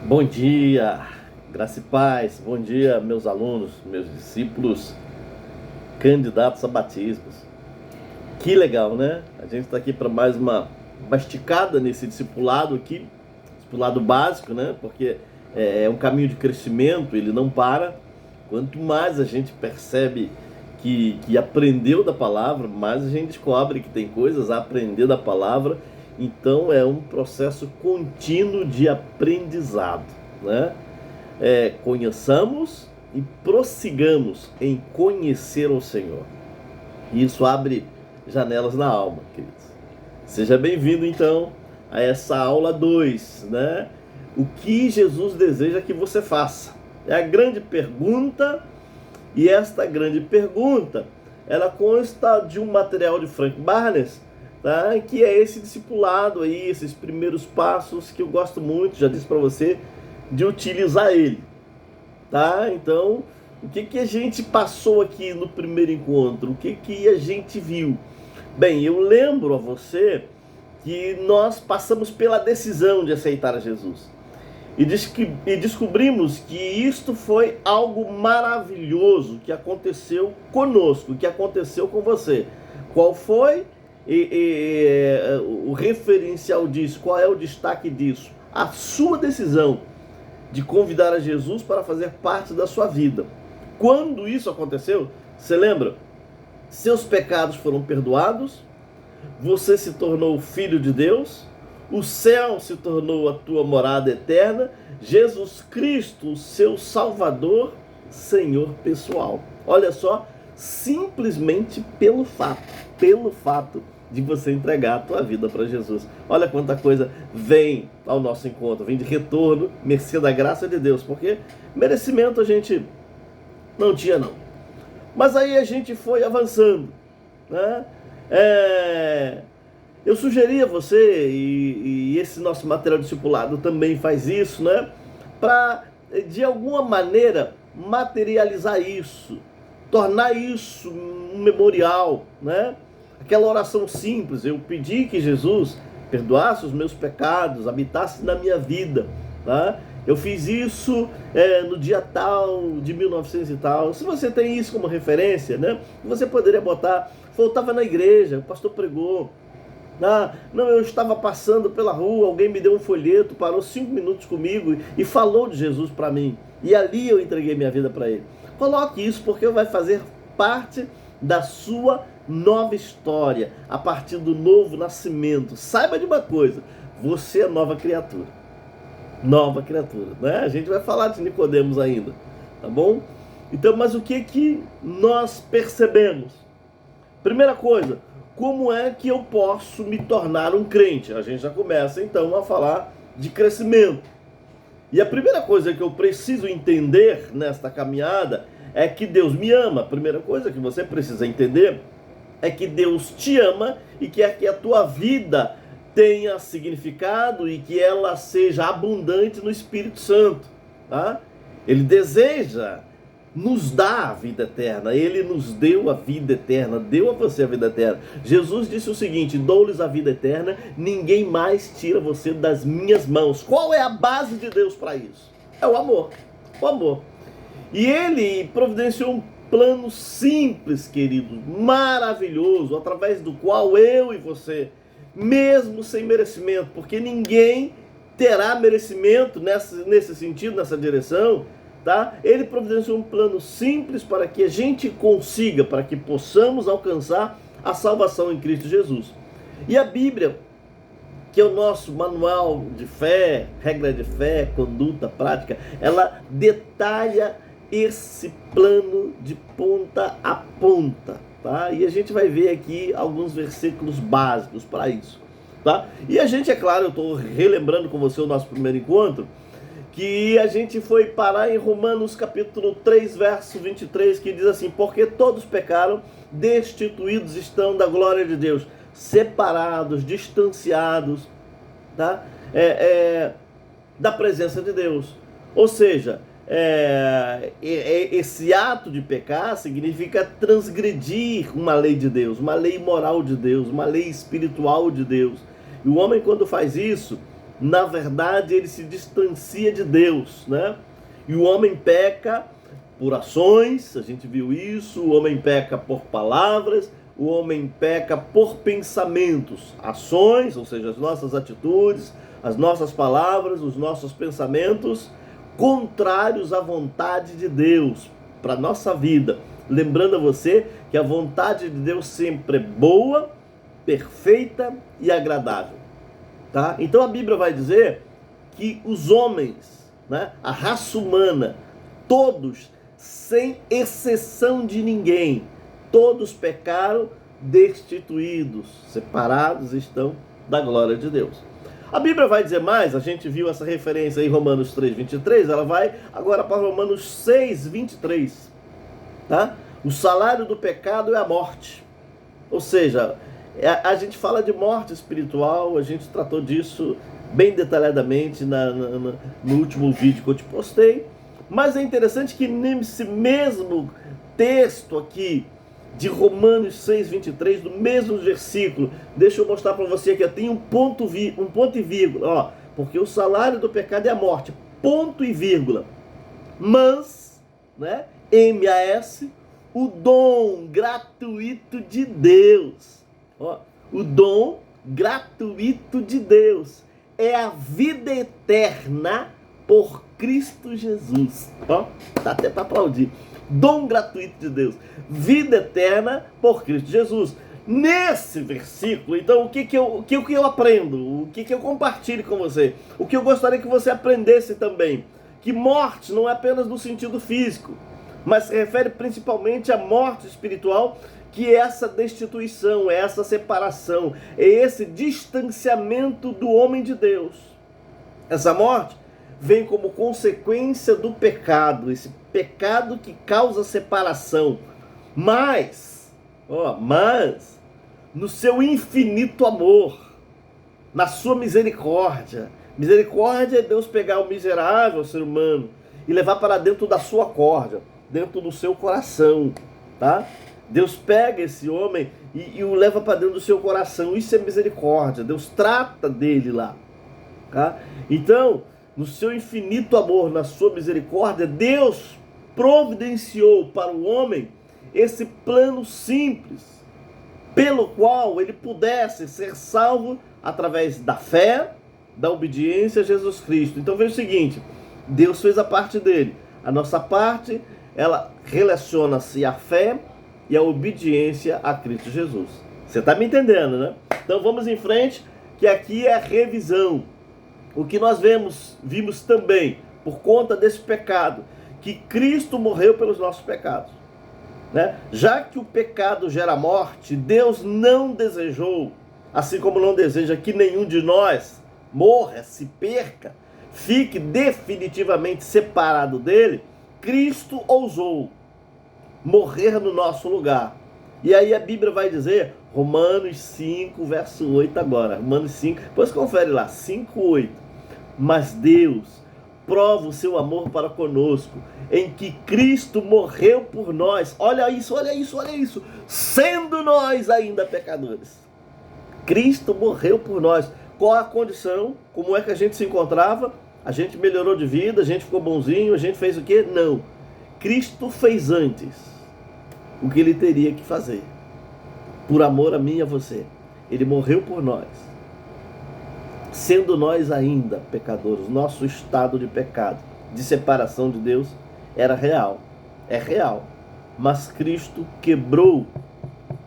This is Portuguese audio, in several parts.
Bom dia, graça e paz. Bom dia, meus alunos, meus discípulos, candidatos a batismos. Que legal, né? A gente está aqui para mais uma esticada nesse discipulado aqui, discipulado básico, né? Porque é um caminho de crescimento, ele não para. Quanto mais a gente percebe que aprendeu da palavra, mais a gente descobre que tem coisas a aprender da palavra. Então é um processo contínuo de aprendizado, né? Conheçamos e prossigamos em conhecer o Senhor. E isso abre janelas na alma, queridos. Seja bem-vindo, então, a essa aula 2, né? O que Jesus deseja que você faça? É a grande pergunta, e esta grande pergunta, ela consta de um material de Frank Barnes, tá? Que é esse discipulado aí, esses primeiros passos que eu gosto muito, já disse para você, de utilizar ele, tá? Então, o que a gente passou aqui no primeiro encontro? O que a gente viu? Bem, eu lembro a você que nós passamos pela decisão de aceitar a Jesus. E descobrimos que isto foi algo maravilhoso que aconteceu conosco, que aconteceu com você. Qual foi o referencial disso? Qual é o destaque disso? A sua decisão de convidar a Jesus para fazer parte da sua vida. Quando isso aconteceu, você lembra? Seus pecados foram perdoados, você se tornou filho de Deus, o céu se tornou a tua morada eterna, Jesus Cristo, o seu Salvador, Senhor pessoal. Olha só, simplesmente pelo fato de você entregar a tua vida para Jesus. Olha quanta coisa vem ao nosso encontro, vem de retorno, mercê da graça de Deus, porque merecimento a gente não tinha não. Mas aí a gente foi avançando, né? Eu sugeri a você, e esse nosso material discipulado também faz isso, né? Para, de alguma maneira, materializar isso, tornar isso um memorial, né? Aquela oração simples, eu pedi que Jesus perdoasse os meus pecados, habitasse na minha vida, tá? Eu fiz isso no dia tal, de 1900 e tal. Se você tem isso como referência, né? Você poderia botar, faltava na igreja, o pastor pregou. Não, eu estava passando pela rua, alguém me deu um folheto, parou 5 minutos comigo e falou de Jesus para mim. E ali eu entreguei minha vida para ele. Coloque isso porque vai fazer parte da sua nova história, a partir do novo nascimento. Saiba de uma coisa, você é nova criatura. Nova criatura, né? A gente vai falar de Nicodemos ainda, tá bom? Então, mas o que nós percebemos? Primeira coisa, como é que eu posso me tornar um crente? A gente já começa então a falar de crescimento. E a primeira coisa que eu preciso entender nesta caminhada é que Deus me ama. A primeira coisa que você precisa entender é que Deus te ama e quer que a tua vida tenha significado e que ela seja abundante no Espírito Santo, tá? Ele deseja nos dar a vida eterna. Ele nos deu a vida eterna, deu a você a vida eterna. Jesus disse o seguinte: dou-lhes a vida eterna, ninguém mais tira você das minhas mãos. Qual é a base de Deus para isso? É o amor. O amor. E ele providenciou um plano simples, querido, maravilhoso, através do qual eu e você, mesmo sem merecimento, porque ninguém terá merecimento nesse sentido, nessa direção, tá? Ele providenciou um plano simples para que a gente consiga, para que possamos alcançar a salvação em Cristo Jesus. E a Bíblia, que é o nosso manual de fé, regra de fé, conduta, prática, ela detalha esse plano de ponta a ponta, tá? E a gente vai ver aqui alguns versículos básicos para isso, tá? E a gente, é claro, eu estou relembrando com você o nosso primeiro encontro, que a gente foi parar em Romanos capítulo 3, verso 23, que diz assim: porque todos pecaram, destituídos estão da glória de Deus, separados, distanciados, tá? Da presença de Deus. Ou seja, esse ato de pecar significa transgredir uma lei de Deus, uma lei moral de Deus, uma lei espiritual de Deus. E o homem, quando faz isso, na verdade, ele se distancia de Deus, né? E o homem peca por ações, a gente viu isso, o homem peca por palavras, o homem peca por pensamentos, ações, ou seja, as nossas atitudes, as nossas palavras, os nossos pensamentos, contrários à vontade de Deus para a nossa vida. Lembrando a você que a vontade de Deus sempre é boa, perfeita e agradável. Tá? Então a Bíblia vai dizer que os homens, né, a raça humana, todos, sem exceção de ninguém, todos pecaram, destituídos, separados estão da glória de Deus. A Bíblia vai dizer mais, a gente viu essa referência em Romanos 3:23, ela vai agora para Romanos 6:23. Tá? O salário do pecado é a morte. Ou seja, a gente fala de morte espiritual, a gente tratou disso bem detalhadamente no último vídeo que eu te postei. Mas é interessante que nesse mesmo texto aqui, de Romanos 6:23, do mesmo versículo, deixa eu mostrar para você que tem um ponto e vírgula, ó, porque o salário do pecado é a morte, ponto e vírgula. Mas, né, M-A-S, o dom gratuito de Deus, ó, o dom gratuito de Deus é a vida eterna por Cristo Jesus. Ó, dá até para aplaudir. Dom gratuito de Deus, vida eterna por Cristo Jesus. Nesse versículo, então, o que eu aprendo? O que eu compartilho com você? O que eu gostaria que você aprendesse também? Que morte não é apenas no sentido físico, mas se refere principalmente à morte espiritual, que é essa destituição, é essa separação, é esse distanciamento do homem de Deus. Essa morte vem como consequência do pecado, esse pecado que causa separação. Mas no seu infinito amor, na sua misericórdia é Deus pegar o miserável, o ser humano, e levar para dentro da sua corda, dentro do seu coração, tá? Deus pega esse homem e o leva para dentro do seu coração. Isso é misericórdia. Deus trata dele lá, tá? Então, no seu infinito amor, na sua misericórdia, Deus providenciou para o homem esse plano simples, pelo qual ele pudesse ser salvo através da fé, da obediência a Jesus Cristo. Então veja o seguinte, Deus fez a parte dele. A nossa parte, ela relaciona-se à fé e à obediência a Cristo Jesus. Você está me entendendo, né? Então vamos em frente, que aqui é a revisão. O que nós vimos também, por conta desse pecado, que Cristo morreu pelos nossos pecados, né? Já que o pecado gera morte, Deus não desejou, assim como não deseja que nenhum de nós morra, se perca, fique definitivamente separado dele. Cristo ousou morrer no nosso lugar. E aí a Bíblia vai dizer, Romanos 5, verso 8 agora, Romanos 5, depois confere lá, 5, 8. Mas Deus prova o seu amor para conosco, em que Cristo morreu por nós. Olha isso, olha isso, olha isso. Sendo nós ainda pecadores, Cristo morreu por nós. Qual a condição? Como é que a gente se encontrava? A gente melhorou de vida, a gente ficou bonzinho, a gente fez o quê? Não. Cristo fez antes o que ele teria que fazer. Por amor a mim e a você. Ele morreu por nós. Sendo nós ainda pecadores, nosso estado de pecado, de separação de Deus, era real. É real. Mas Cristo quebrou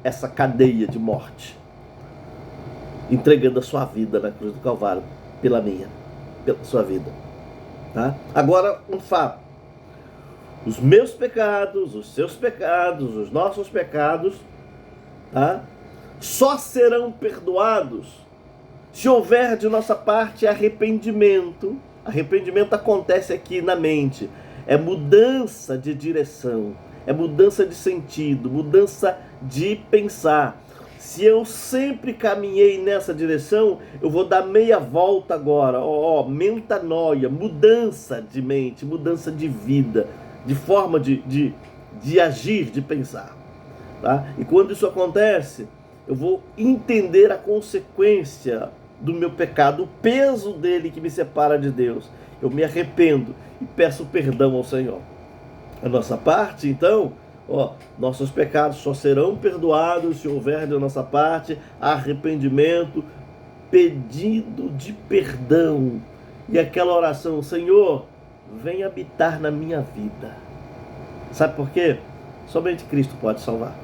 essa cadeia de morte, entregando a sua vida na cruz do Calvário, pela sua vida. Tá? Agora, um fato. Os meus pecados, os seus pecados, os nossos pecados, tá? Só serão perdoados se houver de nossa parte arrependimento. Arrependimento acontece aqui na mente. É mudança de direção, é mudança de sentido, mudança de pensar. Se eu sempre caminhei nessa direção, eu vou dar meia volta agora. Metanoia, mudança de mente, mudança de vida, de forma de agir, de pensar. Tá? E quando isso acontece, eu vou entender a consequência do meu pecado, o peso dele que me separa de Deus. Eu me arrependo e peço perdão ao Senhor. A nossa parte, então, nossos pecados só serão perdoados se houver de nossa parte arrependimento, pedido de perdão e aquela oração: Senhor, vem habitar na minha vida. Sabe por quê? Somente Cristo pode salvar.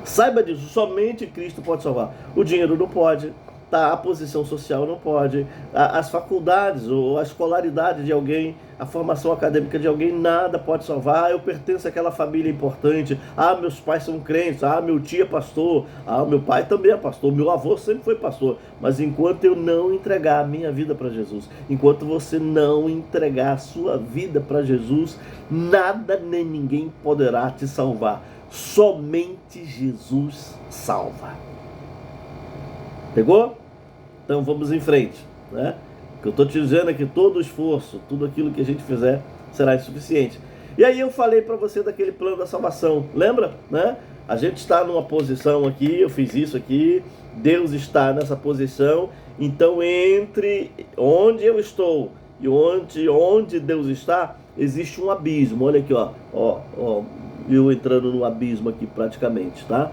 Saiba disso, somente Cristo pode salvar. O dinheiro não pode, tá? A posição social não pode, as faculdades ou a escolaridade de alguém, a formação acadêmica de alguém, nada pode salvar. Eu pertenço àquela família importante, meus pais são crentes, meu tio é pastor, meu pai também é pastor, meu avô sempre foi pastor. Mas enquanto eu não entregar a minha vida para Jesus, enquanto você não entregar a sua vida para Jesus, nada nem ninguém poderá te salvar. Somente Jesus salva. Pegou? Então vamos em frente, né? O que eu estou te dizendo é que todo esforço, tudo aquilo que a gente fizer será insuficiente. E aí eu falei para você daquele plano da salvação, lembra? Né? A gente está numa posição aqui, eu fiz isso aqui, Deus está nessa posição, então entre onde eu estou e onde Deus está, existe um abismo. Olha aqui, eu entrando no abismo aqui praticamente, tá?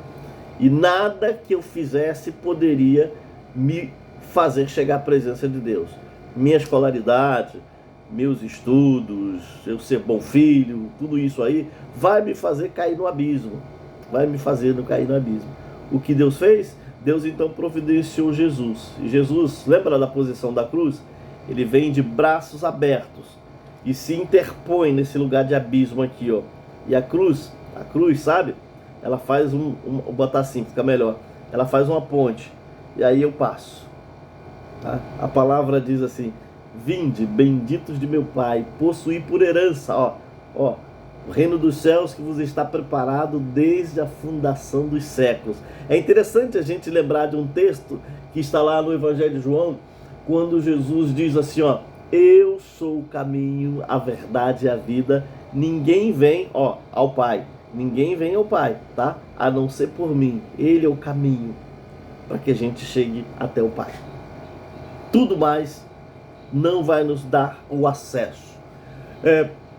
E nada que eu fizesse poderia me fazer chegar à presença de Deus. Minha escolaridade, meus estudos, eu ser bom filho, tudo isso aí vai me fazer cair no abismo. Vai me fazer não cair no abismo. O que Deus fez? Deus então providenciou Jesus. E Jesus, lembra da posição da cruz? Ele vem de braços abertos e se interpõe nesse lugar de abismo aqui, ó. E a cruz, sabe? Ela faz vou botar assim, fica melhor. Ela faz uma ponte. E aí eu passo. Tá? A palavra diz assim: vinde, benditos de meu Pai, possuí por herança, o reino dos céus que vos está preparado desde a fundação dos séculos. É interessante a gente lembrar de um texto que está lá no Evangelho de João, quando Jesus diz assim, eu sou o caminho, a verdade e a vida. Ninguém vem, ao Pai. Ninguém vem ao Pai, tá? A não ser por mim. Ele é o caminho para que a gente chegue até o Pai. Tudo mais não vai nos dar o acesso.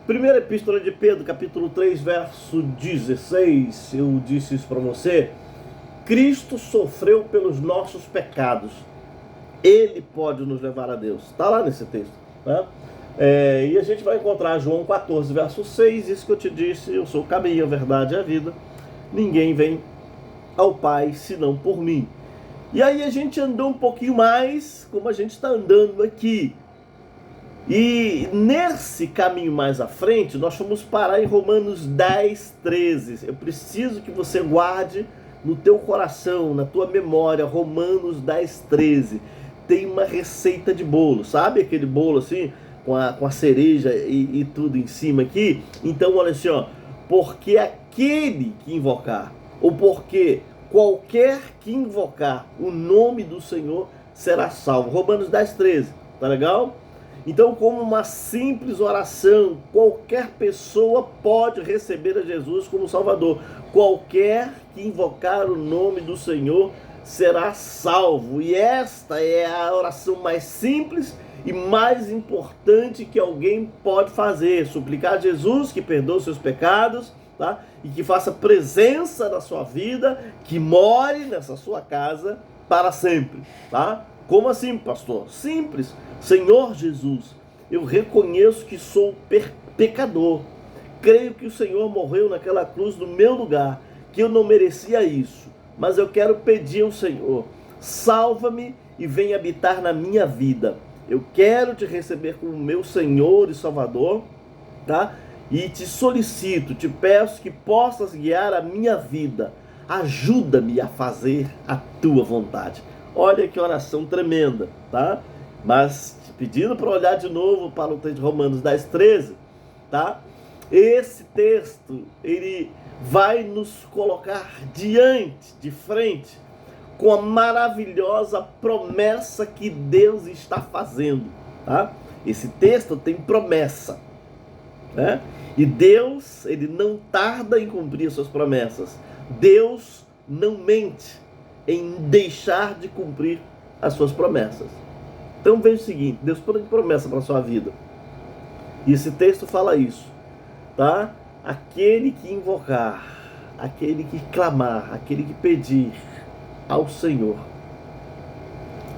Primeira Epístola de Pedro, capítulo 3, verso 16. Eu disse isso para você. Cristo sofreu pelos nossos pecados. Ele pode nos levar a Deus. Está lá nesse texto, né? E a gente vai encontrar João 14, verso 6, isso que eu te disse: eu sou o caminho, a verdade e a vida. Ninguém vem ao Pai senão por mim. E aí a gente andou um pouquinho mais, como a gente está andando aqui. E nesse caminho mais à frente, nós vamos parar em Romanos 10, 13. Eu preciso que você guarde no teu coração, na tua memória, Romanos 10, 13. Tem uma receita de bolo, sabe aquele bolo assim, com a cereja e tudo em cima aqui? Então olha assim, porque aquele que invocar, ou porque qualquer que invocar o nome do Senhor será salvo. Romanos 10, 13, tá legal? Então, como uma simples oração, qualquer pessoa pode receber a Jesus como Salvador. Qualquer que invocar o nome do Senhor será salvo. E esta é a oração mais simples e mais importante que alguém pode fazer: suplicar a Jesus que perdoe os seus pecados, tá? E que faça presença na sua vida, que more nessa sua casa para sempre, tá? Como assim, pastor? Simples. Senhor Jesus, eu reconheço que sou pecador. Creio que o Senhor morreu naquela cruz no meu lugar, que eu não merecia isso. Mas eu quero pedir ao Senhor: salva-me e venha habitar na minha vida. Eu quero te receber como meu Senhor e Salvador, tá? E te solicito, te peço que possas guiar a minha vida. Ajuda-me a fazer a tua vontade. Olha que oração tremenda, tá? Mas pedindo para olhar de novo para o texto de Romanos 10, 13, tá? Esse texto, ele vai nos colocar de frente, com a maravilhosa promessa que Deus está fazendo, tá? Esse texto tem promessa, né? E Deus, ele não tarda em cumprir suas promessas. Deus não mente em deixar de cumprir as suas promessas. Então veja o seguinte, Deus tem promessa para a sua vida. E esse texto fala isso, tá? Aquele que invocar, aquele que clamar, aquele que pedir ao Senhor,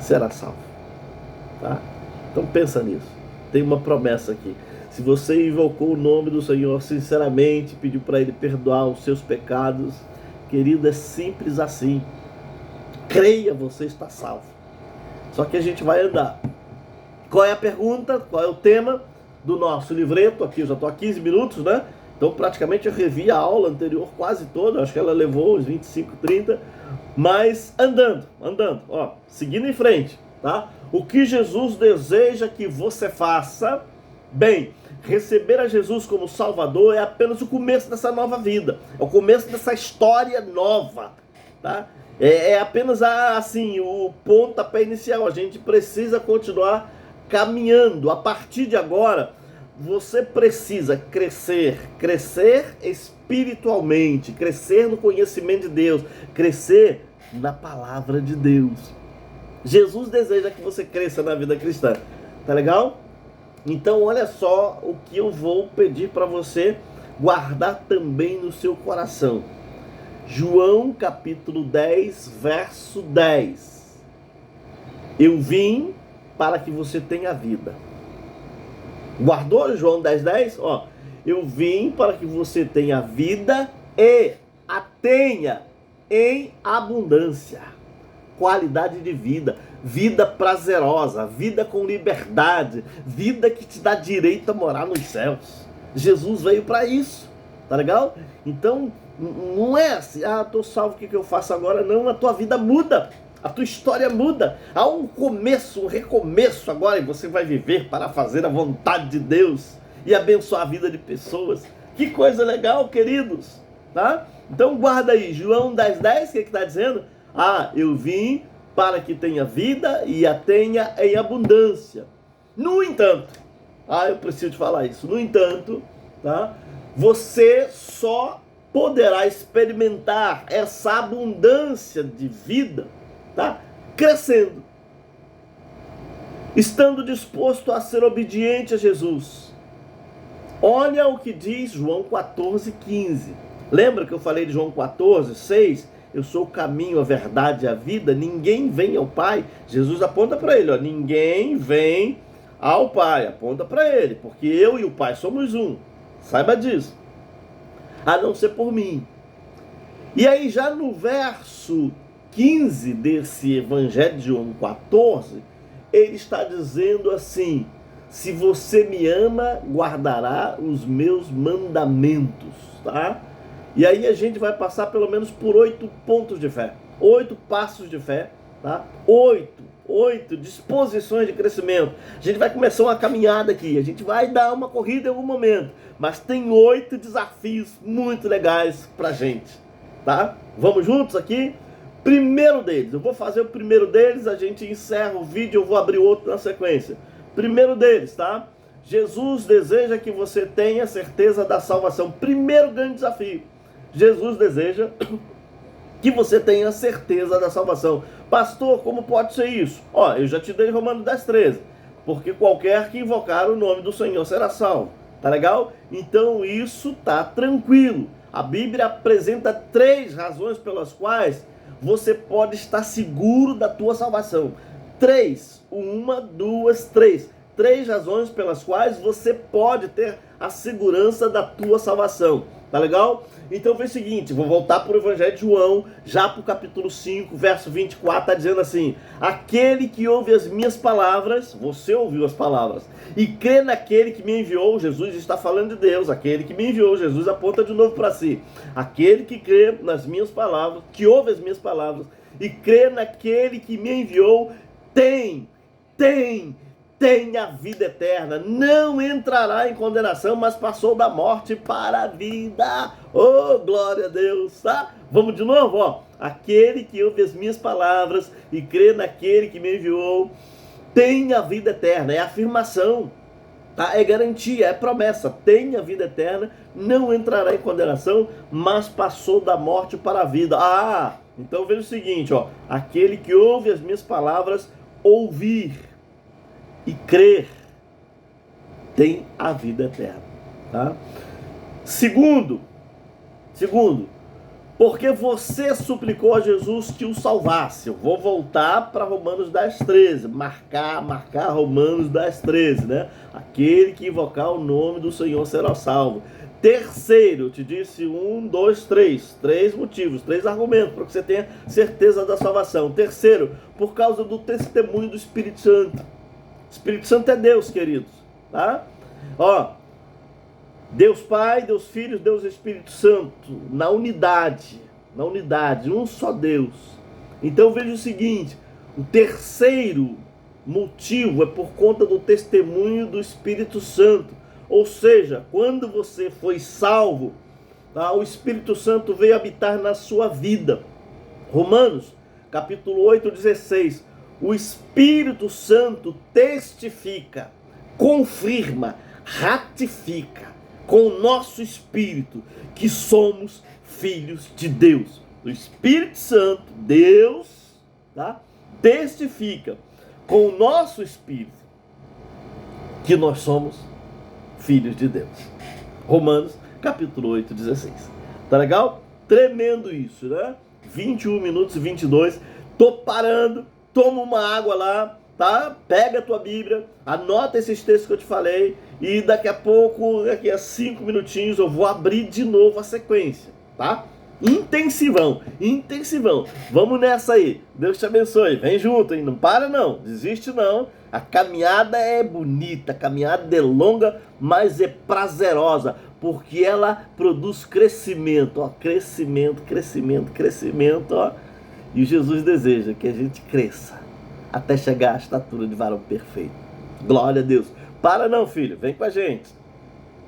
será salvo, tá? Então pensa nisso. Tem uma promessa aqui. Se você invocou o nome do Senhor sinceramente, pediu para Ele perdoar os seus pecados, querido, é simples assim. Creia, você está salvo. Só que a gente vai andar. Qual é a pergunta? Qual é o tema do nosso livreto? Aqui eu já estou há 15 minutos, né? Então praticamente eu revi a aula anterior quase toda. Acho que ela levou uns 25, 30. Mas andando, ó, seguindo em frente, tá? O que Jesus deseja que você faça? Bem, receber a Jesus como Salvador é apenas o começo dessa nova vida. É o começo dessa história nova, tá? É apenas assim, o pontapé inicial. A gente precisa continuar caminhando. A partir de agora, você precisa crescer espiritualmente, crescer no conhecimento de Deus, crescer na palavra de Deus. Jesus deseja que você cresça na vida cristã, tá legal? Então olha só o que eu vou pedir para você guardar também no seu coração. João capítulo 10, verso 10. Eu vim para que você tenha vida. Guardou João 10, 10? Ó, eu vim para que você tenha vida e a tenha em abundância. Qualidade de vida, vida prazerosa, vida com liberdade, vida que te dá direito a morar nos céus. Jesus veio para isso, tá legal? Então, não é assim, tô salvo, o que eu faço agora? Não, a tua vida muda, a tua história muda. Há um começo, um recomeço agora, e você vai viver para fazer a vontade de Deus e abençoar a vida de pessoas. Que coisa legal, queridos, tá? Então guarda aí, João 10, 10, o que está dizendo? Eu vim para que tenha vida e a tenha em abundância. No entanto, eu preciso te falar isso. No entanto, tá? Você só poderá experimentar essa abundância de vida, tá? Crescendo, estando disposto a ser obediente a Jesus. Olha o que diz João 14, 15. Lembra que eu falei de João 14, 6? Eu sou o caminho, a verdade e a vida. Ninguém vem ao Pai. Jesus aponta para ele, ó, ninguém vem ao Pai. Aponta para ele, porque eu e o Pai somos um. Saiba disso. A não ser por mim. E aí já no verso 15 desse Evangelho de João 14, ele está dizendo assim: se você me ama, guardará os meus mandamentos, tá? E aí a gente vai passar pelo menos por 8 pontos de fé, 8 passos de fé, tá? 8 disposições de crescimento. A gente vai começar uma caminhada aqui, a gente vai dar uma corrida em algum momento, mas tem 8 desafios muito legais pra gente, tá? Vamos juntos aqui? Primeiro deles, eu vou fazer o primeiro deles, a gente encerra o vídeo, eu vou abrir outro na sequência. Primeiro deles, tá? Jesus deseja que você tenha certeza da salvação. Primeiro grande desafio. Jesus deseja que você tenha certeza da salvação. Pastor, como pode ser isso? Eu já te dei Romanos 10, 13. Porque qualquer que invocar o nome do Senhor será salvo. Tá legal? Então isso tá tranquilo. A Bíblia apresenta 3 razões pelas quais você pode estar seguro da tua salvação. 3. 1, 2, 3. 3 razões pelas quais você pode ter a segurança da tua salvação. Tá legal? Então foi o seguinte, vou voltar para o Evangelho de João, já para o capítulo 5, verso 24, está dizendo assim: aquele que ouve as minhas palavras, você ouviu as palavras, e crê naquele que me enviou, Jesus está falando de Deus, aquele que me enviou, Jesus aponta de novo para si, aquele que crê nas minhas palavras, que ouve as minhas palavras, e crê naquele que me enviou, tem a vida eterna, não entrará em condenação, mas passou da morte para a vida. Oh, glória a Deus, tá? Vamos de novo, ó. Aquele que ouve as minhas palavras e crê naquele que me enviou, tem a vida eterna, é afirmação, tá? É garantia, é promessa, tem a vida eterna, não entrará em condenação, mas passou da morte para a vida. Então veja o seguinte, ó, aquele que ouve as minhas palavras, ouvir e crer, tem a vida eterna, tá? Segundo, porque você suplicou a Jesus que o salvasse. Eu vou voltar para Romanos 10:13, marcar Romanos 10:13, né? Aquele que invocar o nome do Senhor será salvo. Terceiro, eu te disse 3 motivos, 3 argumentos para que você tenha certeza da salvação. Terceiro, por causa do testemunho do Espírito Santo. Espírito Santo é Deus, queridos, tá? Ó, Deus Pai, Deus Filho, Deus Espírito Santo, na unidade, um só Deus. Então veja o seguinte, o terceiro motivo é por conta do testemunho do Espírito Santo. Ou seja, quando você foi salvo, tá, o Espírito Santo veio habitar na sua vida. Romanos, capítulo 8:16. O Espírito Santo testifica, confirma, ratifica com o nosso espírito que somos filhos de Deus. O Espírito Santo, Deus, tá, testifica com o nosso espírito que nós somos filhos de Deus. Romanos, capítulo 8:16. Tá legal? Tremendo isso, né? 21 minutos e 22. Tô parando. Toma uma água lá, tá? Pega a tua Bíblia, anota esses textos que eu te falei e daqui a pouco, daqui a 5 minutinhos, eu vou abrir de novo a sequência, tá? Intensivão. Vamos nessa aí. Deus te abençoe. Vem junto, hein? Não para não, desiste não. A caminhada é bonita, a caminhada é longa, mas é prazerosa, porque ela produz crescimento, ó, crescimento, ó. E Jesus deseja que a gente cresça até chegar à estatura de varão perfeito. Glória a Deus. Para não, filho, vem com a gente.